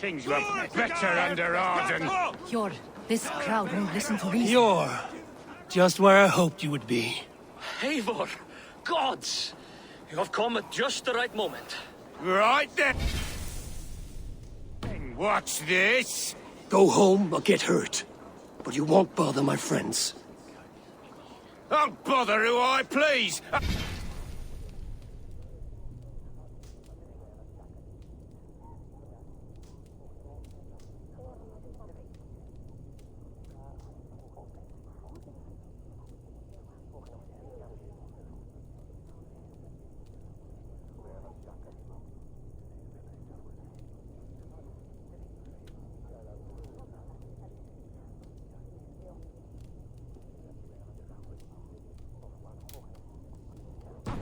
Things were better under Arden. Yor, this crowd won't listen to reason. You're just where I hoped you would be. Eivor! Gods! You have come at just the right moment. Right then. Watch this. Go home or get hurt. But you won't bother my friends. I'll bother who I please.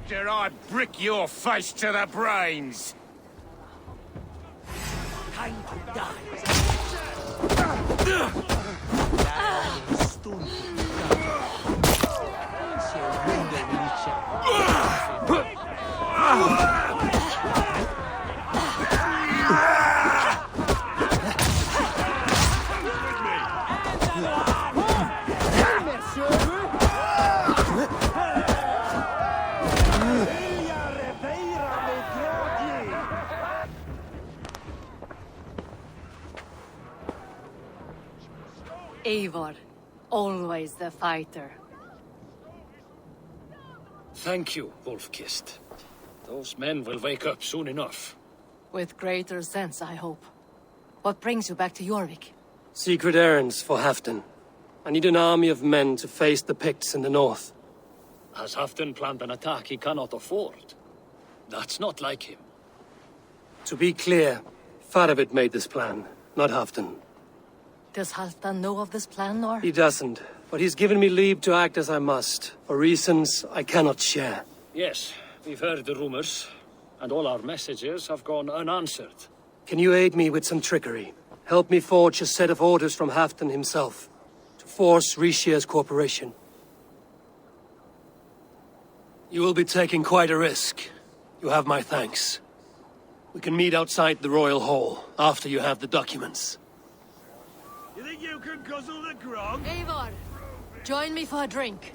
After I brick your face to the brains. Time to die. Eivor, always the fighter. Thank you, Wolf-Kissed. Those men will wake up soon enough. With greater sense, I hope. What brings you back to Jorvik? Secret errands for Halfdan. I need an army of men to face the Picts in the north. Has Halfdan planned an attack he cannot afford? That's not like him. To be clear, Faravid made this plan, not Halfdan. Does Halfdan know of this plan, or? He doesn't, but he's given me leave to act as I must, for reasons I cannot share. Yes, we've heard the rumors, and all our messages have gone unanswered. Can you aid me with some trickery? Help me forge a set of orders from Halfdan himself, to force Rishia's cooperation. You will be taking quite a risk. You have my thanks. We can meet outside the Royal Hall, after you have the documents. You think you can guzzle the grog? Eivor, join me for a drink.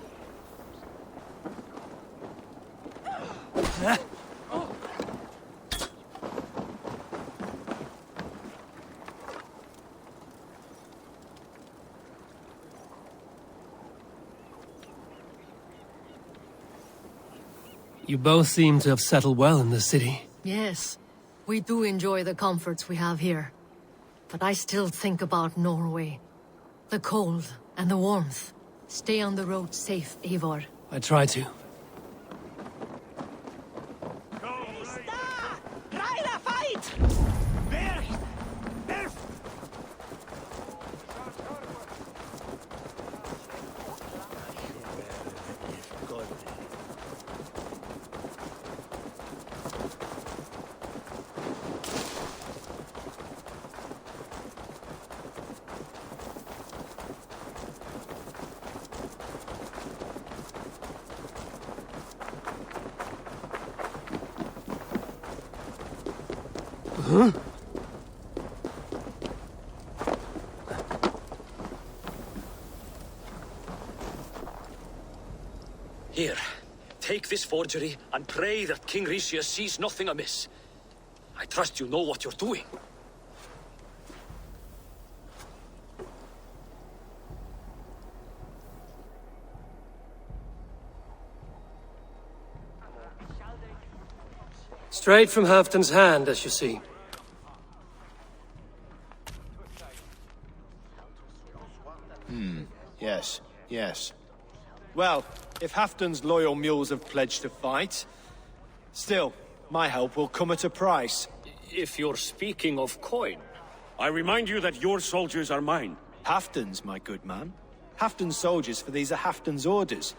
You both seem to have settled well in the city. Yes, we do enjoy the comforts we have here. But I still think about Norway. The cold and the warmth. Stay on the road safe, Eivor. I try to. Huh? Here, take this forgery and pray that King Rishia sees nothing amiss. I trust you know what you're doing. Straight from Halfdan's hand, as you see. Yes, yes. Well, if Halfdan's loyal mules have pledged to fight, still, my help will come at a price. If you're speaking of coin. I remind you that your soldiers are mine. Halfdan's, my good man. Halfdan's soldiers, for these are Halfdan's orders.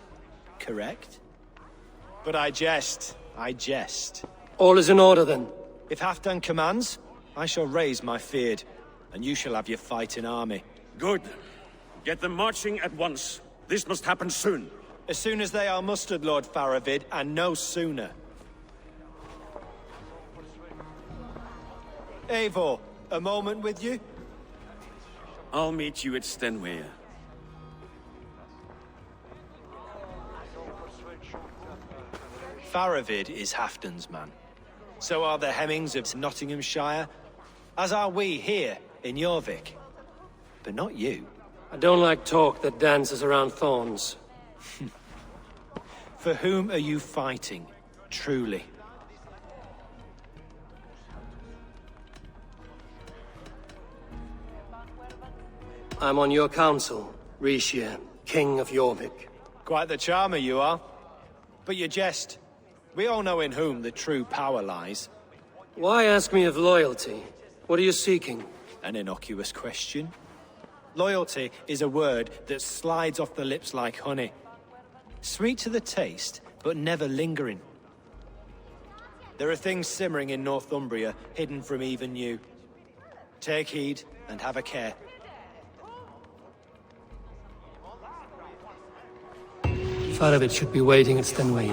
Correct? But I jest. I jest. All is in order, then. If Halfdan commands, I shall raise my feared, and you shall have your fighting army. Good. Get them marching at once. This must happen soon. As soon as they are mustered, Lord Faravid, and no sooner. Eivor, a moment with you? I'll meet you at Stenway. Faravid is Halfdan's man. So are the Hemmings of Nottinghamshire, as are we here in Jorvik. But not you. I don't like talk that dances around thorns. For whom are you fighting, truly? I'm on your council, Rishia, King of Jorvik. Quite the charmer you are. But you jest. We all know in whom the true power lies. Why ask me of loyalty? What are you seeking? An innocuous question. Loyalty is a word that slides off the lips like honey. Sweet to the taste, but never lingering. There are things simmering in Northumbria, hidden from even you. Take heed, and have a care. Faravid should be waiting at Stenway.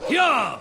Yeah!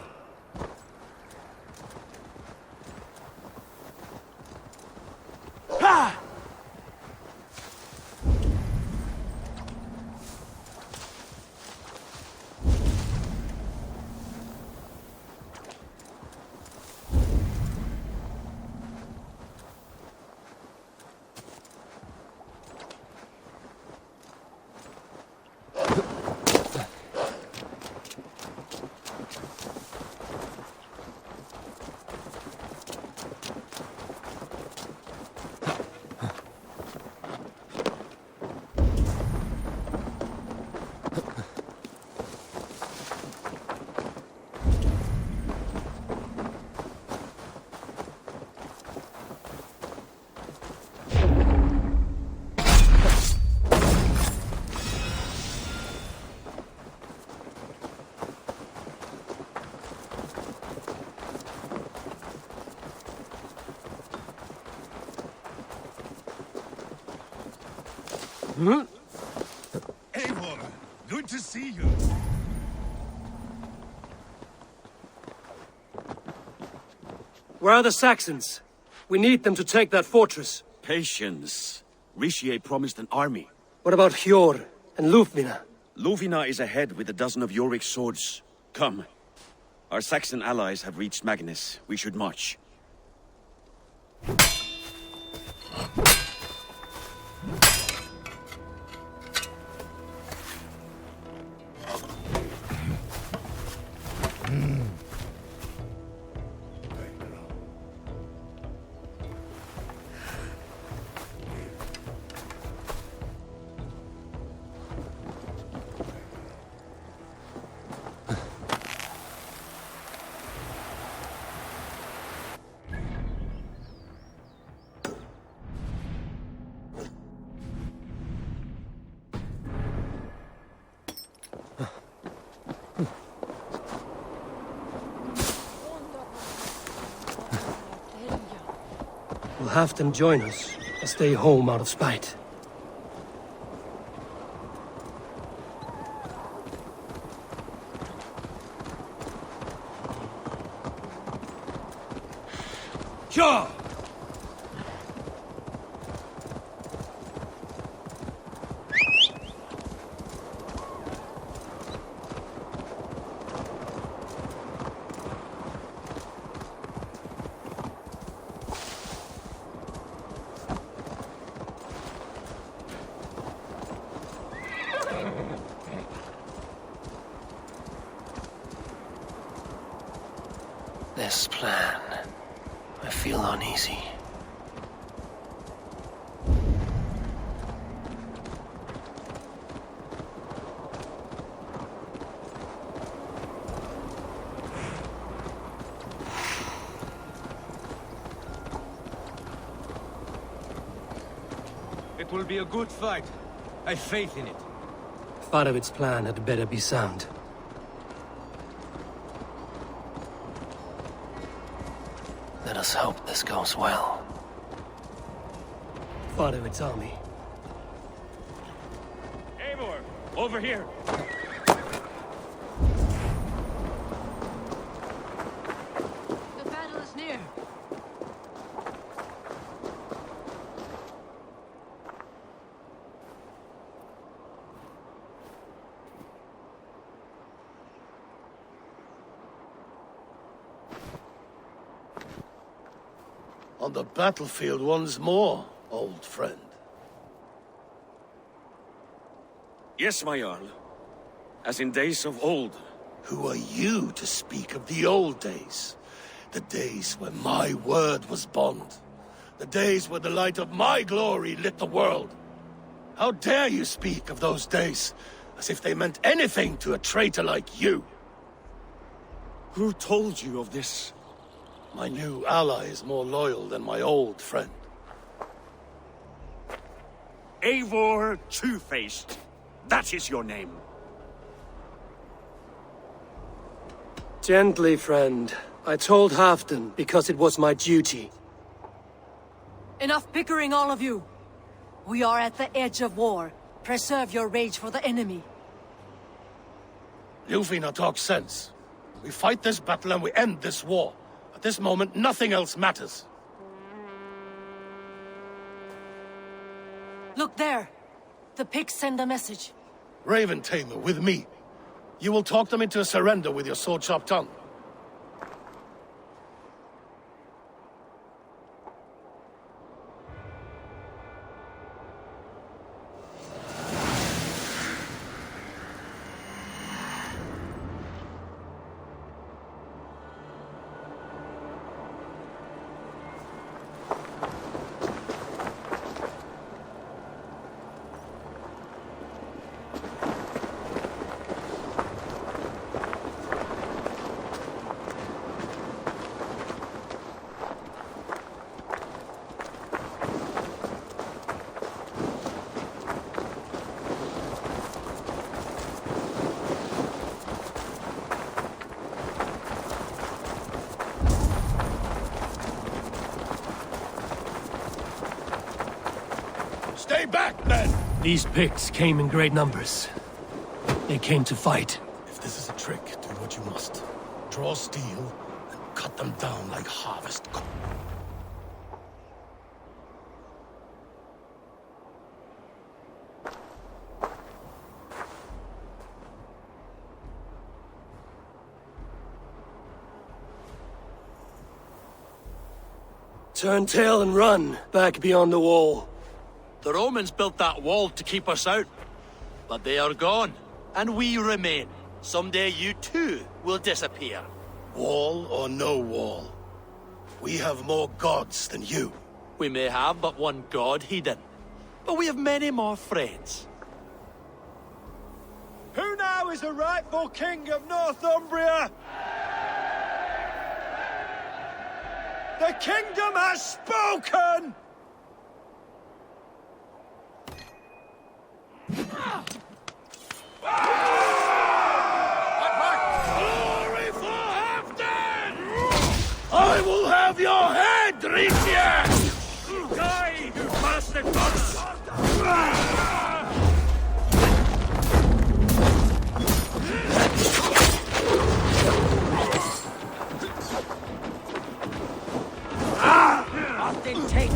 Eivor, good to see you. Where are the Saxons? We need them to take that fortress. Patience. Rishie promised an army. What about Hjor and Lufvina? Luvina is ahead with a dozen of Jorvik's swords. Come. Our Saxon allies have reached Magnus. We should march. We'll have them join us and stay home out of spite. Sure! this plan, I feel uneasy. It will be a good fight. I have faith in it. Farovit's plan had better be sound. Let us hope this goes well. Farovit's army. Eivor, over here. The battle is near. On the battlefield once more, old friend. Yes, my Jarl. As in days of old. Who are you to speak of the old days? The days when my word was bond. The days where the light of my glory lit the world. How dare you speak of those days as if they meant anything to a traitor like you? Who told you of this? My new ally is more loyal than my old friend. Eivor Two-Faced. That is your name. Gently, friend. I told Halfdan because it was my duty. Enough bickering, all of you. We are at the edge of war. Preserve your rage for the enemy. Ljufina talks sense. We fight this battle and we end this war. At this moment, nothing else matters. Look there. The pigs send a message. Raven Tamer, with me. You will talk them into a surrender with your sword-sharp tongue. Stay back, men! These pigs came in great numbers. They came to fight. If this is a trick, do what you must. Draw steel and cut them down like harvest corn. Turn tail and run, back beyond the wall. The Romans built that wall to keep us out. But they are gone, and we remain. Someday you too will disappear. Wall or no wall, we have more gods than you. We may have but one god, Hedon. But we have many more friends. Who now is the rightful king of Northumbria? The kingdom has spoken! Glory for Halfdan! I will have your head, Ritia! Die, you bastard monster! Often take.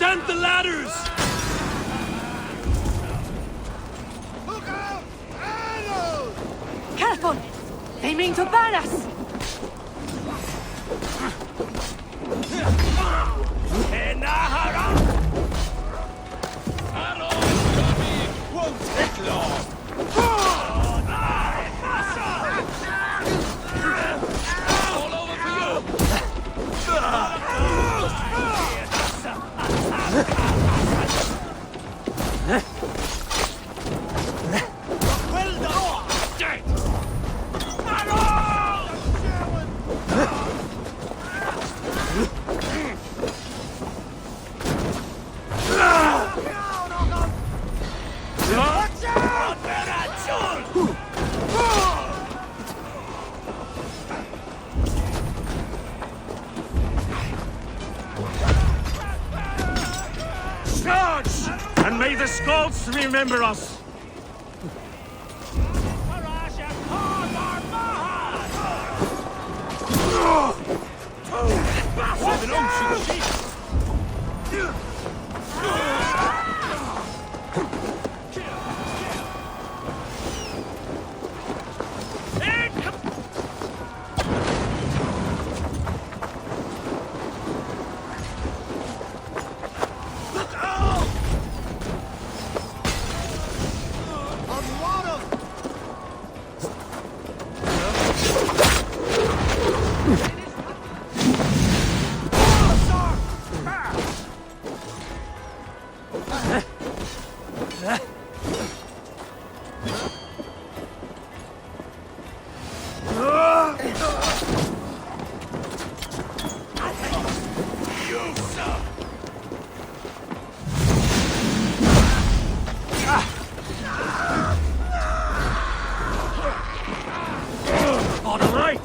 Plant the ladders! Look out! Arrows! Careful! They mean to burn us! Won't take long! Charge! And may the Skalds remember us! On the right!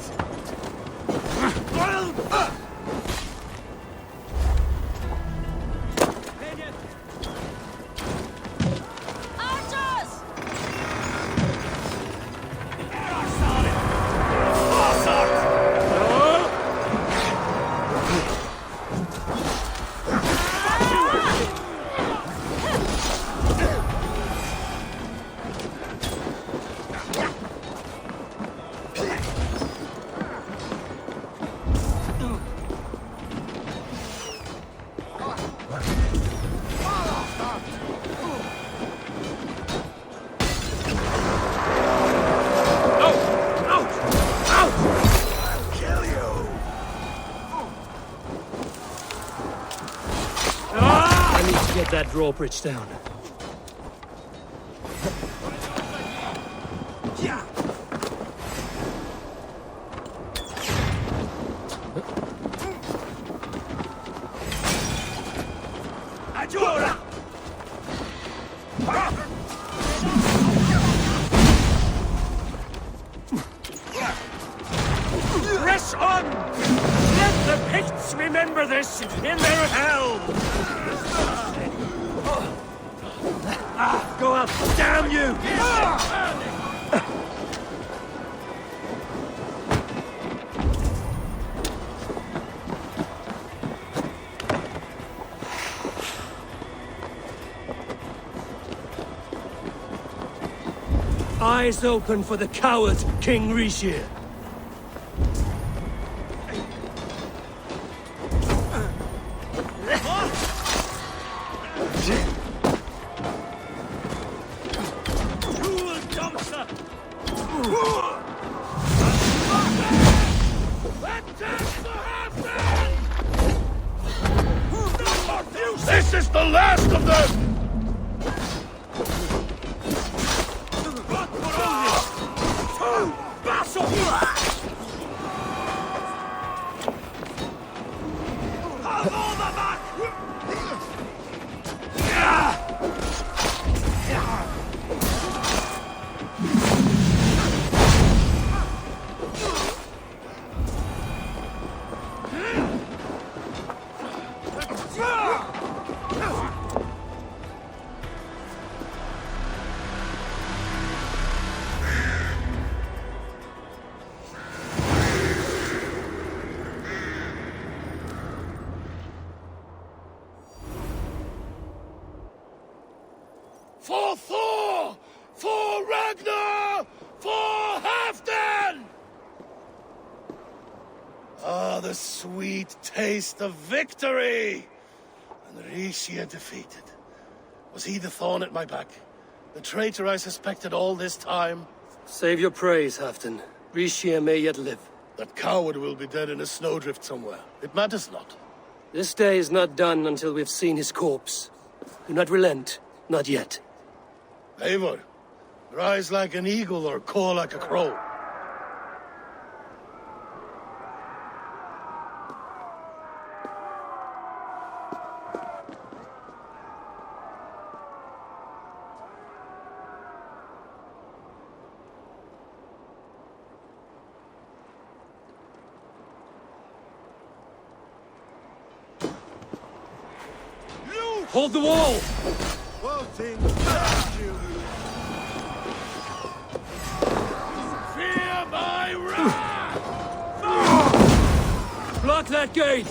Get that drawbridge down. Press on! Let the Picts remember this in their hell! Go up! Damn you! Eyes open for the coward, King Rishir. This is the last of them! Ah, the sweet taste of victory! And Rishia defeated. Was he the thorn at my back? The traitor I suspected all this time? Save your praise, Halfdan. Rishia may yet live. That coward will be dead in a snowdrift somewhere. It matters not. This day is not done until we've seen his corpse. Do not relent. Not yet. Eivor, rise like an eagle or caw like a crow. Hold the wall! Wotan, bless you! Fear my wrath! Block that gate!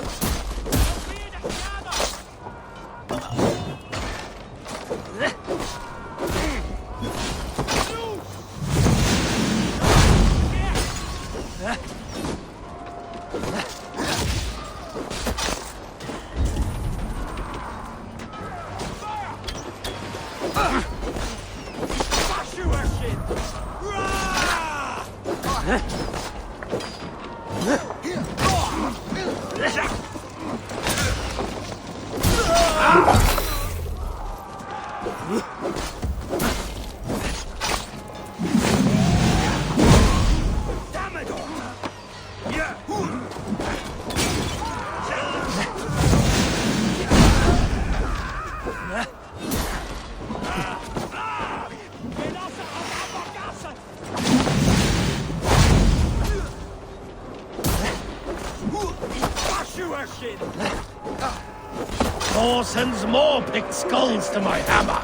Thor sends more picked skulls to my hammer.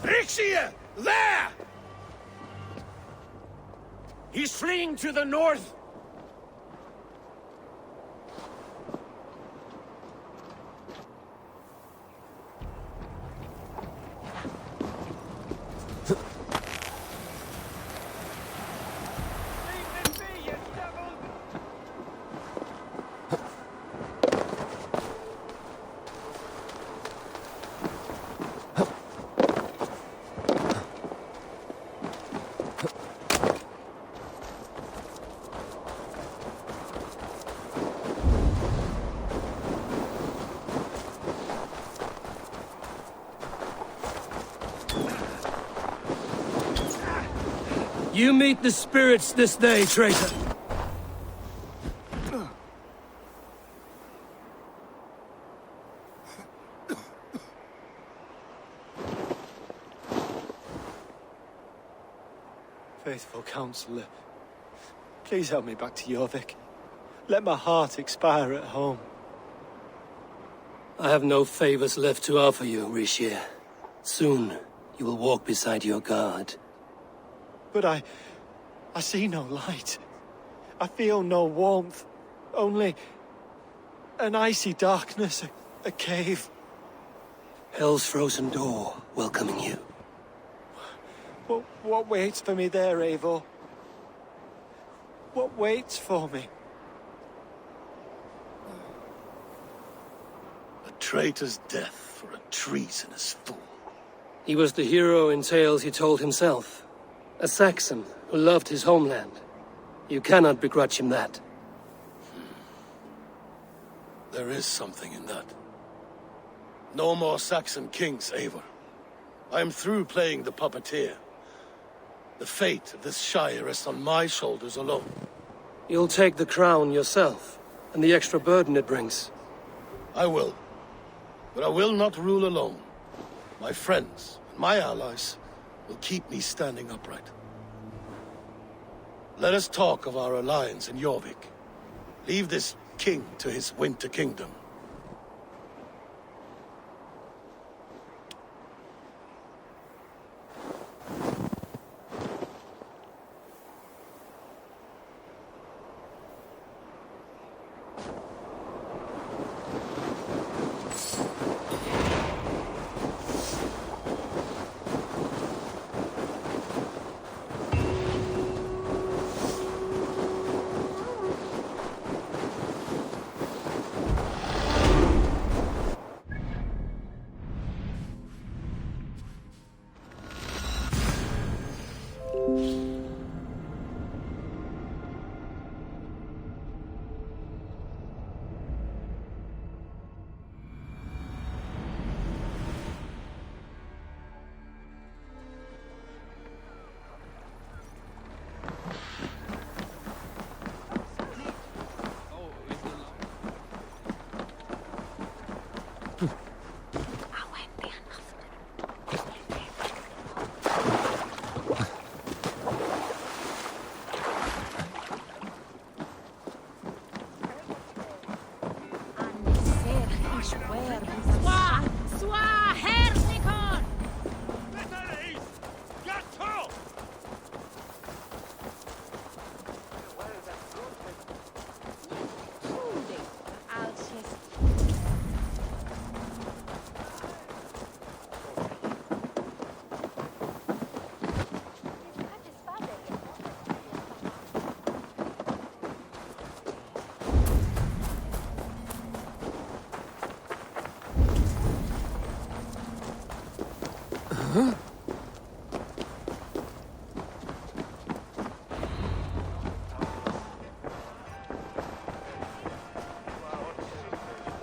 Rixia! There! He's fleeing to the north! You meet the spirits this day, traitor. Faithful counselor, please help me back to Jorvik. Let my heart expire at home. I have no favors left to offer you, Rishir. Soon, you will walk beside your guard. But I see no light. I feel no warmth. Only an icy darkness, a cave. Hell's frozen door welcoming you. What waits for me there, Eivor? What waits for me? A traitor's death for a treasonous fool. He was the hero in tales he told himself. A Saxon who loved his homeland. You cannot begrudge him that. There is something in that. No more Saxon kings, Eivor. I am through playing the puppeteer. The fate of this Shire rests on my shoulders alone. You'll take the crown yourself, and the extra burden it brings. I will. But I will not rule alone. My friends and my allies will keep me standing upright. Let us talk of our alliance in Jorvik. Leave this king to his winter kingdom.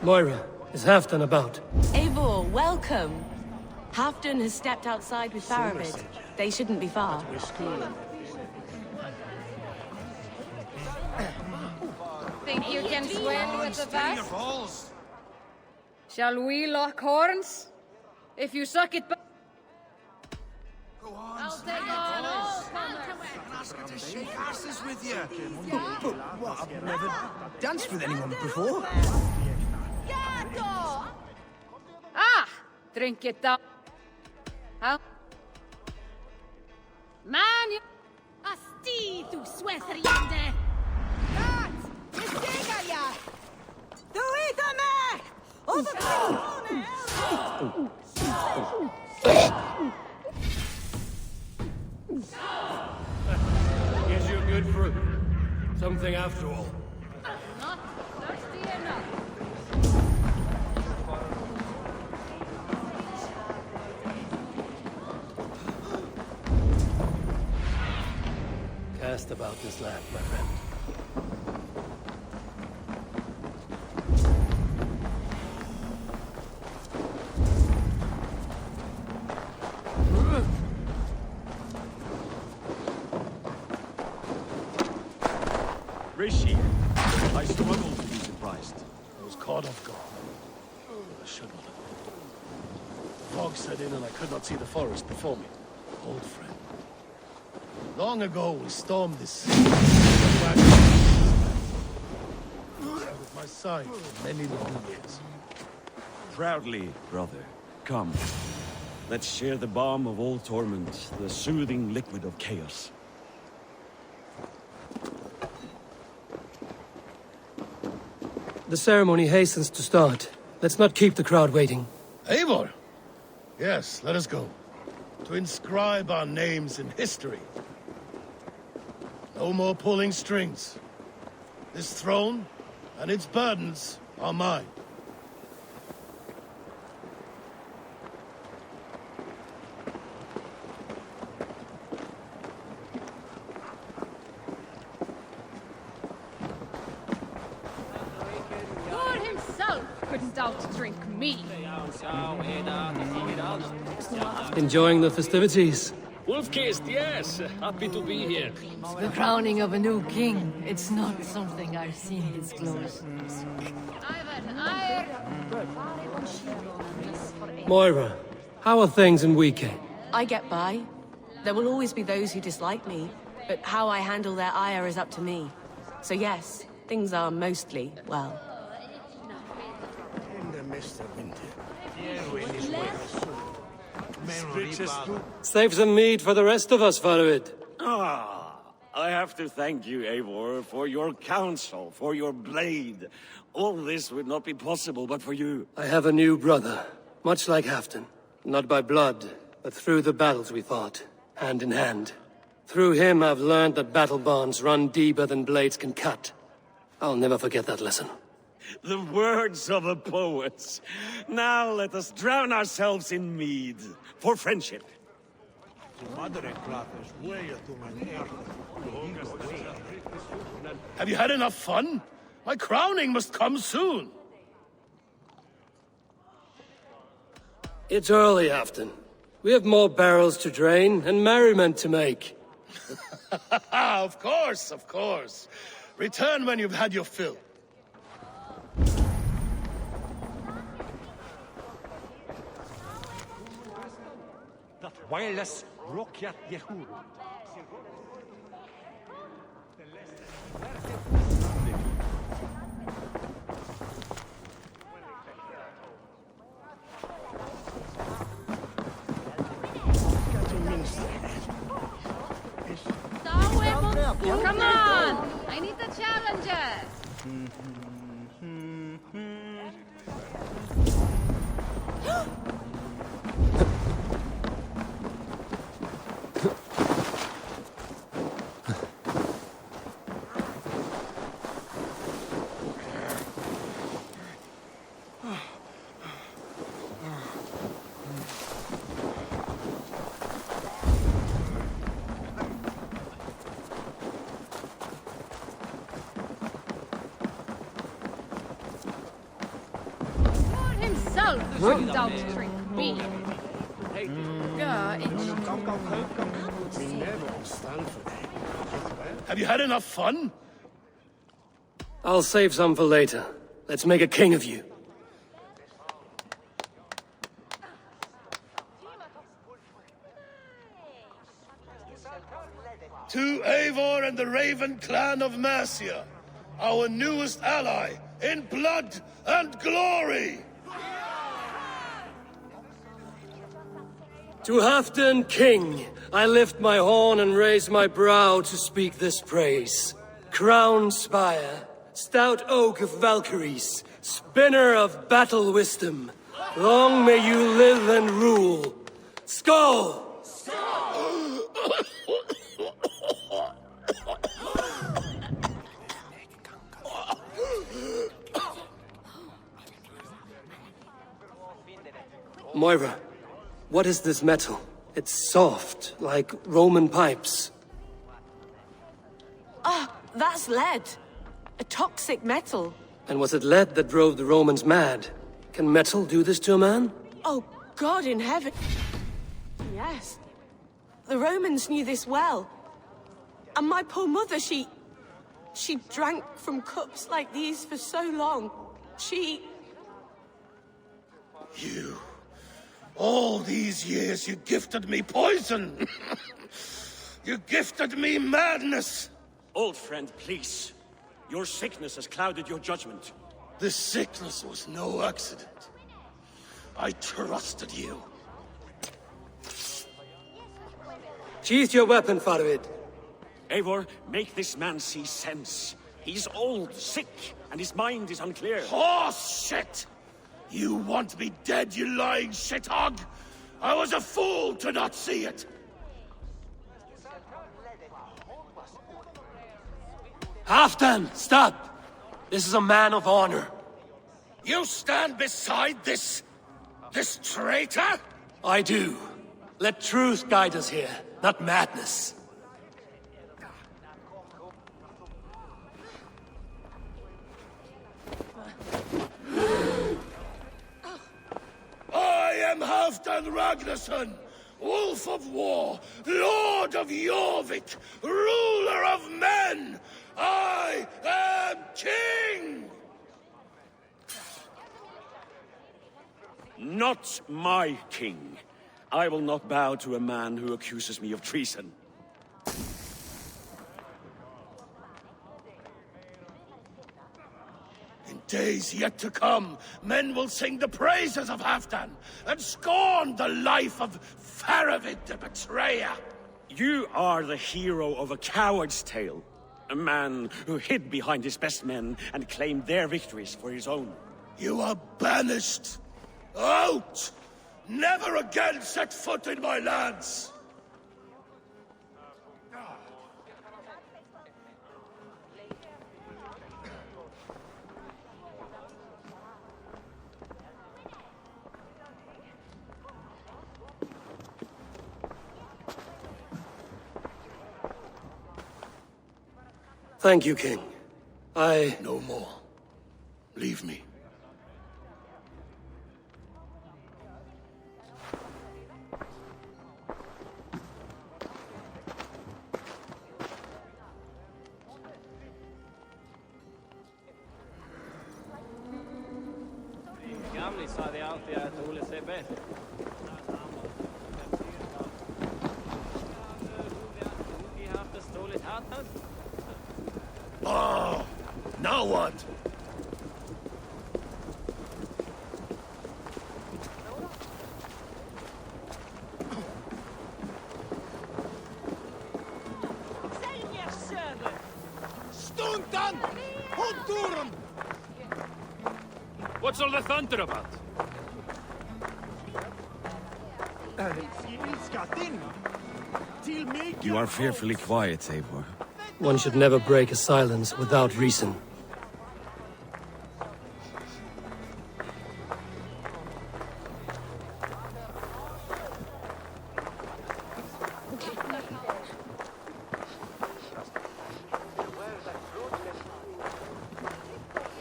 Moira, is Halfdan about? Eivor, welcome. Halfdan has stepped outside with Faravid. They shouldn't be far. Think you can swim with the best? Shall we lock horns? If you suck it back, I'll take on all Ask her to shake asses with you. But what? I've never danced with anyone before. Ah! Drink it down. How? Man, you... Asti, du svethriande! Gat! Mistegaya! Du ita me! Guess you're good for something after all. not thirsty enough. Cast about this land, my friend. Rishi, I struggled to be surprised. I was caught off guard. I should not have. Fog set in and I could not see the forest before me. Old friend. Long ago we stormed this... with my side for many long years. Proudly, brother. Come. Let's share the balm of old torment, the soothing liquid of chaos. The ceremony hastens to start. Let's not keep the crowd waiting. Eivor! Yes, let us go. To inscribe our names in history. No more pulling strings. This throne and its burdens are mine. God himself couldn't outdrink me. Enjoying the festivities. Wolf-kissed, yes. Happy to be here. The crowning of a new king. It's not something I've seen this close. Moira, how are things in Weekend? I get by. There will always be those who dislike me, but how I handle their ire is up to me. So yes, things are mostly well. Save some meat for the rest of us, Farid. I have to thank you, Eivor, for your counsel, for your blade. All this would not be possible but for you. I have a new brother, much like Halfdan. Not by blood, but through the battles we fought, hand in hand. Through him I've learned that battle bonds run deeper than blades can cut. I'll never forget that lesson. The words of a poet. Now let us drown ourselves in mead, for friendship. Have you had enough fun? My crowning must come soon. It's early, Halfdan. We have more barrels to drain and merriment to make. Of course, of course. Return when you've had your fill. Wireless Rokyat Yehuru. Come on! I need the challenger! Don't drink me. Have you had enough fun? I'll save some for later. Let's make a king of you. To Eivor and the Raven clan of Mercia, our newest ally in blood and glory! To Halfdan, king, I lift my horn and raise my brow to speak this praise. Crown spire, stout oak of Valkyries, spinner of battle wisdom, long may you live and rule. Skull! Moira. What is this metal? It's soft, like Roman pipes. Ah, that's lead. A toxic metal. And was it lead that drove the Romans mad? Can metal do this to a man? Oh, God in heaven. Yes. The Romans knew this well. And my poor mother, she drank from cups like these for so long. You... All these years you gifted me poison! You gifted me madness! Old friend, please. Your sickness has clouded your judgment. This sickness was no accident. I trusted you. Sheath your weapon, Farid. Eivor, make this man see sense. He's old, sick, and his mind is unclear. Horse shit! You want me dead, you lying shithog? I was a fool to not see it! Halfdan, stop! This is a man of honor. You stand beside this traitor? I do. Let truth guide us here, not madness. I am Halfdan Ragnarsson, Wolf of war, Lord of Jorvik, ruler of men, I am king! Not my king. I will not bow to a man who accuses me of treason. In days yet to come, men will sing the praises of Halfdan and scorn the life of Faravid the betrayer. You are the hero of a coward's tale. A man who hid behind his best men and claimed their victories for his own. You are banished. Out! Never again set foot in my lands! Thank you, King. No more. Leave me. Gamli sa de alltid att Ole ser bäst. Vi har haft stulit hatten. Oh, now what? Stundan! Hunturum! What's all the thunder about? You are fearfully quiet, Eivor. One should never break a silence without reason.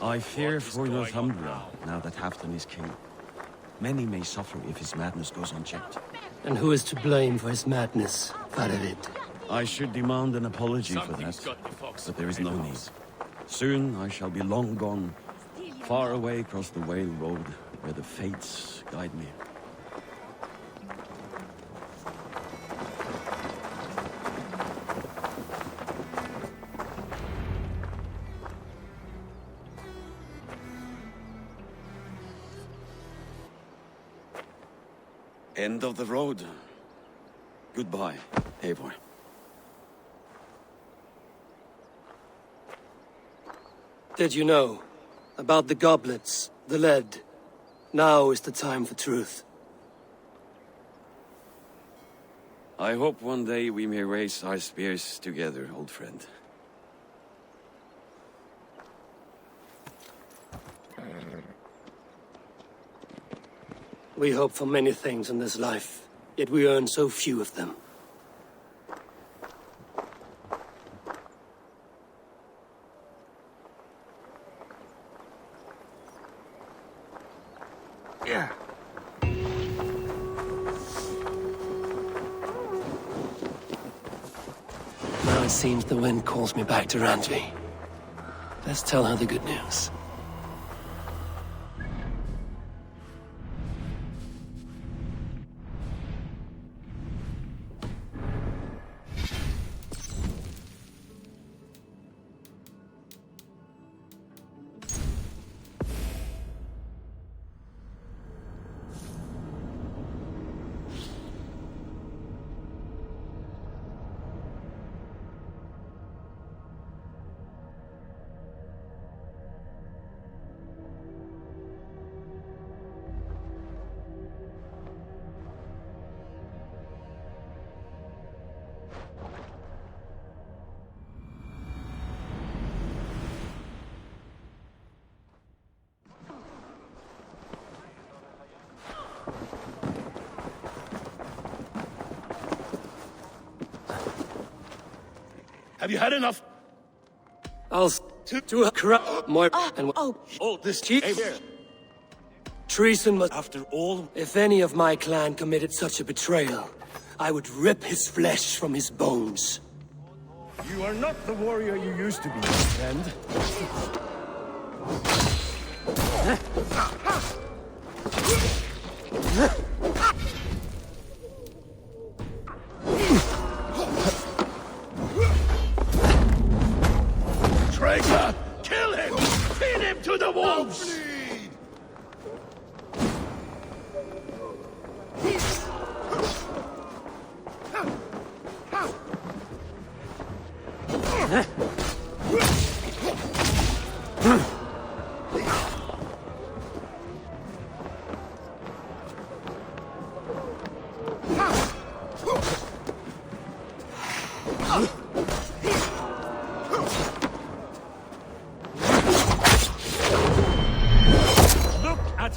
I fear for Northumbria, now that Halfdan is king. Many may suffer if his madness goes unchecked. And who is to blame for his madness, Faravid? I should demand an apology for that, but there is no need. Soon I shall be long gone, far away across the Whale Road, where the fates guide me. End of the road. Goodbye, Eivor. Did you know? About the goblets, the lead. Now is the time for truth. I hope one day we may raise our spears together, old friend. We hope for many things in this life, yet we earn so few of them. Yeah. Now it seems the wind calls me back to Randvi. Let's tell her the good news. Have you had enough? I'll to crap more and Oh, this chief. here. Treason was... After all, If any of my clan committed such a betrayal, I would rip his flesh from his bones. You are not the warrior you used to be, friend. traitor! Kill him! Feed him to the wolves!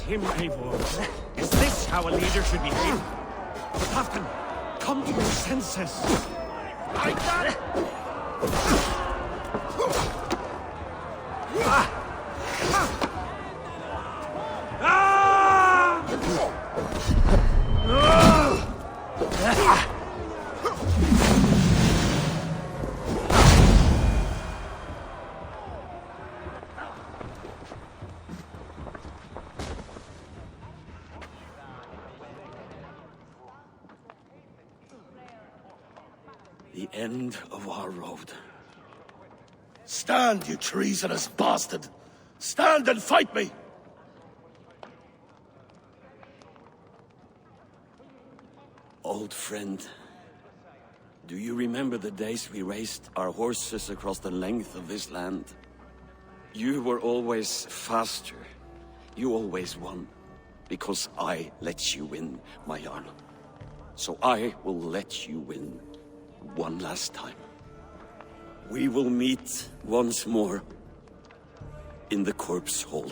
Him, Eivor. Is this how a leader should behave? Captain, come to your senses. I got it! The end of our road. Stand, you treasonous bastard! Stand and fight me! Old friend, do you remember the days we raced our horses across the length of this land? You were always faster. You always won. Because I let you win, my Jarl. So I will let you win one last time. We will meet once more in the corpse hall.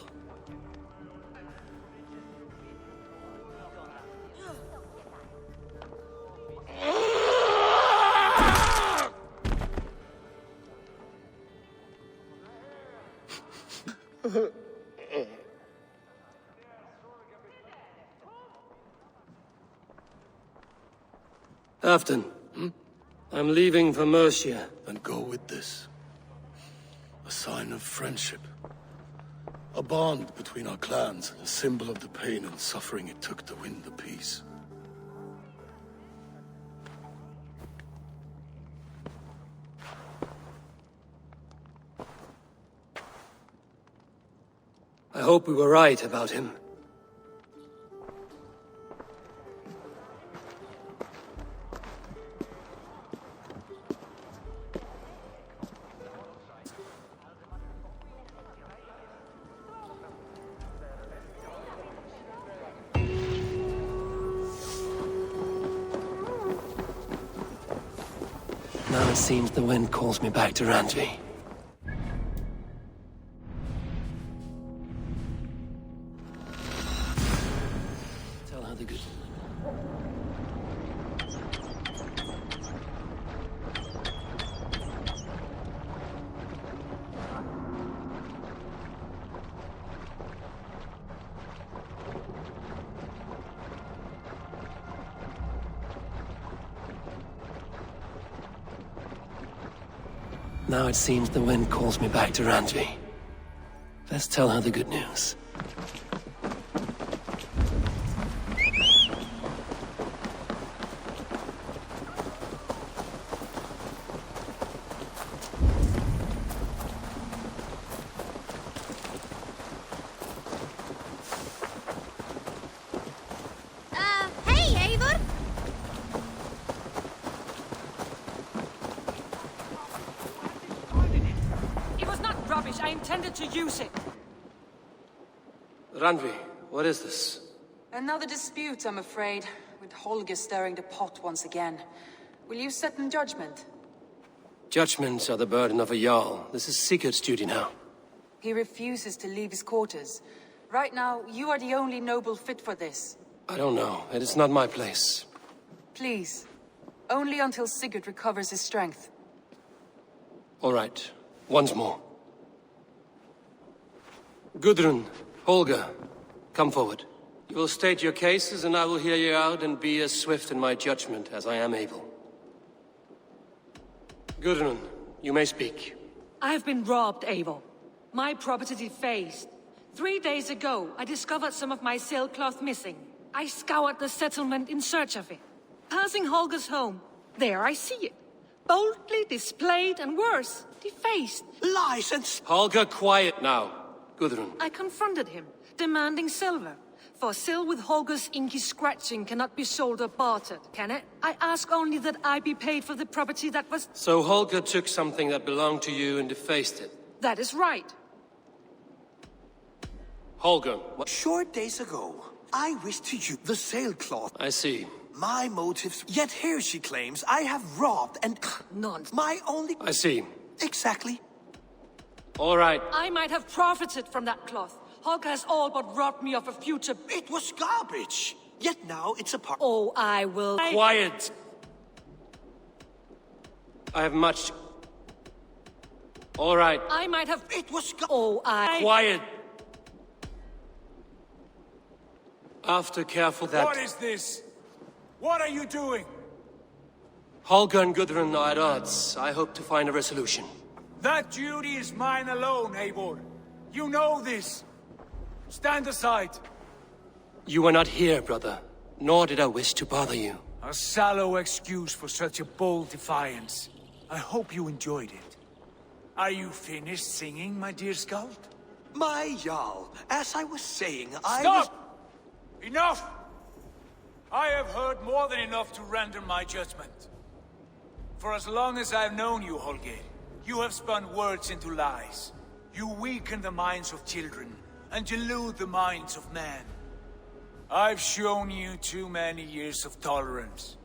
Afton, I'm leaving for Mercia. Then go with this. A sign of friendship. A bond between our clans, a symbol of the pain and suffering it took to win the peace. I hope we were right about him. Now it seems the wind calls me back to Randvi. Tell her the good... Now it seems the wind calls me back to Randvi. Let's tell her the good news. Hey, Eivor! It was not rubbish. I intended to use it. Randvi, what is this? Another dispute, I'm afraid, with Holger stirring the pot once again. Will you sit in judgment? Judgments are the burden of a Jarl. This is Sigurd's duty now. He refuses to leave his quarters. Right now, you are the only noble fit for this. I don't know. It is not my place. Please. Only until Sigurd recovers his strength. All right. Once more. Gudrun, Holger, come forward. You will state your cases, and I will hear you out and be as swift in my judgment as I am able. Gudrun, you may speak. I have been robbed, Eivor. My property defaced. 3 days ago, I discovered some of my sailcloth missing. I scoured the settlement in search of it. Passing Holger's home, there I see it. Boldly displayed and worse, defaced. Lies and... Holger, quiet now. Gudrun. I confronted him, demanding silver. For sil with Holger's inky scratching cannot be sold or bartered, can it? I ask only that I be paid for the property that was... So Holger took something that belonged to you and defaced it? That is right. Holger, what... Short days ago, I wished to use the sailcloth. I see. My motives... Yet here she claims I have robbed and... Nonsense. My only... I see. Exactly. All right. I might have profited from that cloth. Holger has all but robbed me of a future... It was garbage. Yet now it's a part... Oh, I will... Quiet! I have much... All right. I might have... It was... Quiet! After careful that... What is this? What are you doing? Holger and Gudrun are at odds. I hope to find a resolution. That duty is mine alone, Eivor. You know this. Stand aside. You were not here, brother. Nor did I wish to bother you. A sallow excuse for such a bold defiance. I hope you enjoyed it. Are you finished singing, my dear Skald? My Jarl, as I was saying, Stop! Enough! I have heard more than enough to render my judgment. For as long as I've known you, Holger, you have spun words into lies. You weaken the minds of children, and delude the minds of men. I've shown you too many years of tolerance.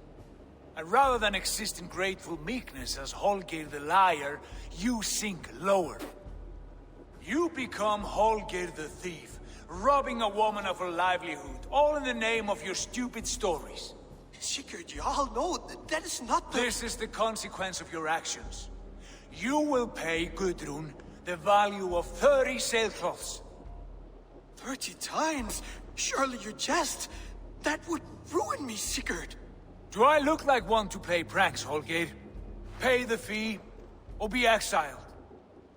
And rather than exist in grateful meekness as Holger the liar, you sink lower. You become Holger the thief, robbing a woman of her livelihood, all in the name of your stupid stories. Sigurd, Jarl, no, that is not the... This is the consequence of your actions. You will pay Gudrun the value of 30 sailcloths. 30 times? Surely you jest. That would ruin me, Sigurd. Do I look like one to play pranks, Holger? Pay the fee, or be exiled.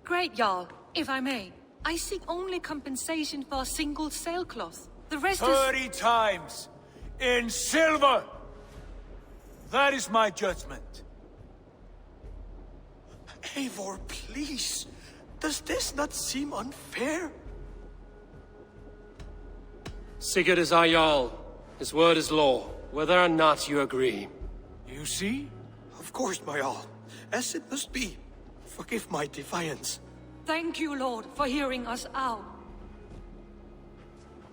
Great, Jarl. If I may, I seek only compensation for a single sailcloth. The rest 30 times! In silver! That is my judgment. Eivor, please. Does this not seem unfair? Sigurd is our Jarl. His word is law, whether or not you agree. You see? Of course, my Jarl. As it must be. Forgive my defiance. Thank you, Lord, for hearing us out.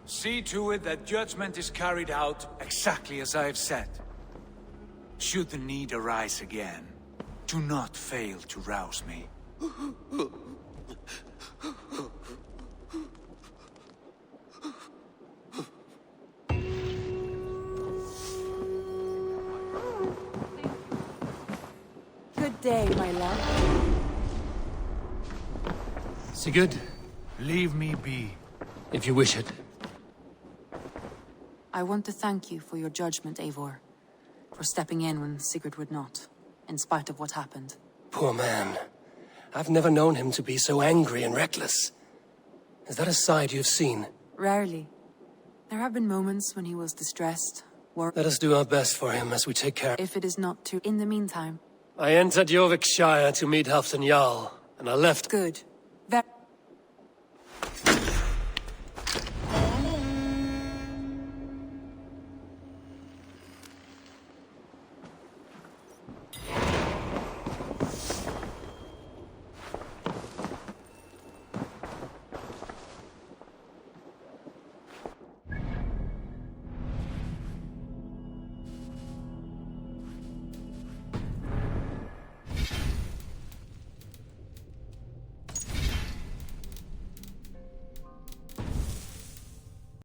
See to it that judgment is carried out exactly as I have said. Should the need arise again, do not fail to rouse me. Good day, my love. Sigurd? Leave me be. If you wish it. I want to thank you for your judgment, Eivor. For stepping in when Sigurd would not, in spite of what happened. Poor man. I've never known him to be so angry and reckless. Is that a side you've seen? Rarely. There have been moments when he was distressed, or... Let us do our best for him as we take care. If it is not too... In the meantime... I entered Jorvikshire to meet Halfdan Jarl, and I left... Good.